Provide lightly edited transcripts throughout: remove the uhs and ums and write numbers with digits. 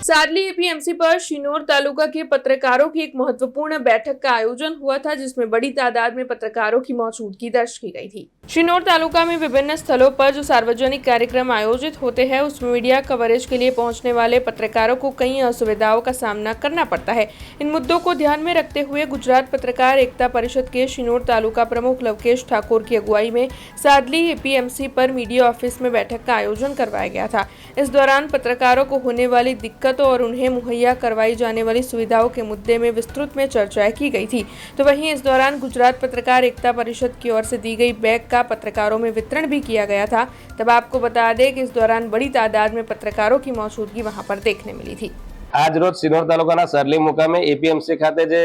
सादली APMC पर शिनोर तालुका के पत्रकारों की एक महत्वपूर्ण बैठक का आयोजन हुआ था, जिसमें बड़ी तादाद में पत्रकारों की मौजूदगी दर्ज की गई थी। शिनोर तालुका में विभिन्न स्थलों पर जो सार्वजनिक कार्यक्रम आयोजित होते हैं, उसमें मीडिया कवरेज के लिए पहुंचने वाले पत्रकारों को कई असुविधाओं का सामना करना पड़ता है। इन मुद्दों को ध्यान में रखते हुए गुजरात पत्रकार एकता परिषद के शिनोर तालुका प्रमुख लवकेश ठाकुर की अगुवाई में सादली एपीएमसी पर मीडिया ऑफिस में बैठक का आयोजन करवाया गया था। इस दौरान पत्रकारों को होने वाली दिक्कतों और उन्हें मुहैया करवाई जाने वाली सुविधाओं के मुद्दे में विस्तृत में चर्चाएं की गई थी। तो वहीं इस दौरान गुजरात पत्रकार एकता परिषद की ओर से दी गई बैग का पत्रकारों में वितरण भी किया गया था। तब आपको बता दें कि इस दौरान बड़ी तादाद में पत्रकारों की मौजूदगी वहां पर देखने मिली थी। आज रोज सिनोर तालुकाना सरली मुकामे एपीएमसी खाते जे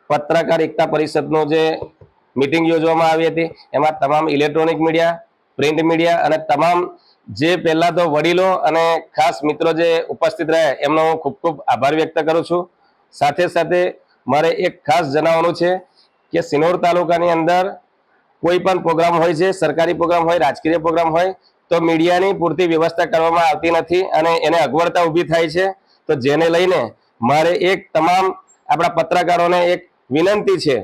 पत्रकार एकता परिषदનો જે મીટિંગ યોજવામાં આવી હતી, એમાં તમામ ઇલેક્ટ્રોનિક મીડિયા, પ્રિન્ટ મીડિયા અને તમામ જે પહેલા તો વડીલો અને ખાસ મિત્રો જે ઉપસ્થિત રહ્યા એમનો હું ખૂબ ખૂબ આભાર વ્યક્ત કરું છું। સાથે સાથે મારે એક ખાસ જણાવવાનું છે કે સિનોર તાલુકાની અંદર કોઈ પણ પ્રોગ્રામ હોય છે, સરકારી પ્રોગ્રામ હોય, રાજકીય પ્રોગ્રામ હોય, તો મીડિયાની પૂરતી વ્યવસ્થા કરવામાં આવતી નથી અને એને અગવડતા ઊભી થાય છે। તો જેને લઈને મારે એક તમામ આપણા પત્રકારોને એક વિનંતી છે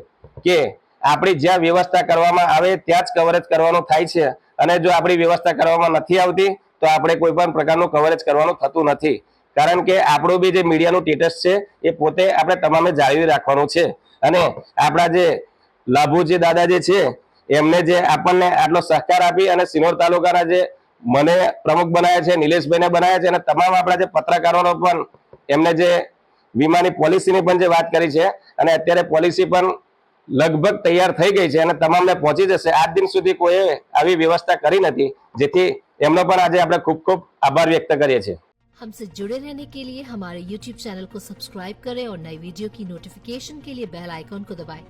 કે આપણી જ્યાં વ્યવસ્થા કરવામાં આવે ત્યાં જ કવરેજ કરવાનું થાય છે અને જો આપણી વ્યવસ્થા કરવામાં નથી આવતી તો આપણે કોઈ પણ પ્રકારનું કવરેજ કરવાનું થતું નથી, કારણ કે આપણું બી જે મીડિયાનું સ્ટેટસ છે એ પોતે આપણે તમામે જાળવી રાખવાનું છે। અને આપણા જે લાભુજી દાદા જે છે એમને જે આપણને આટલો સહકાર આપી અને સિનોર તાલુકાના જે મને પ્રમુખ બનાવ્યા છે, નિલેશભાઈને બનાવ્યા છે અને તમામ આપણા જે પત્રકારોનો પણ એમને જે વીમાની પોલિસીની પણ જે વાત કરી છે અને અત્યારે પોલિસી પણ લગભગ તૈયાર થઈ ગઈ છે અને તમામને પહોંચી જશે। આજ દિન સુધી કોઈએ આવી વ્યवस्था કરી નથી, જેથી એમનો પણ આજે આપણે ખૂબ ખૂબ આભાર વ્યક્ત કરીએ છીએ। हमसे जुड़े रहने के लिए हमारे YouTube चैनल को सब्सक्राइब करें और नई वीडियो की नोटिफिकेशन के लिए बेल आइकॉन को दबाएं।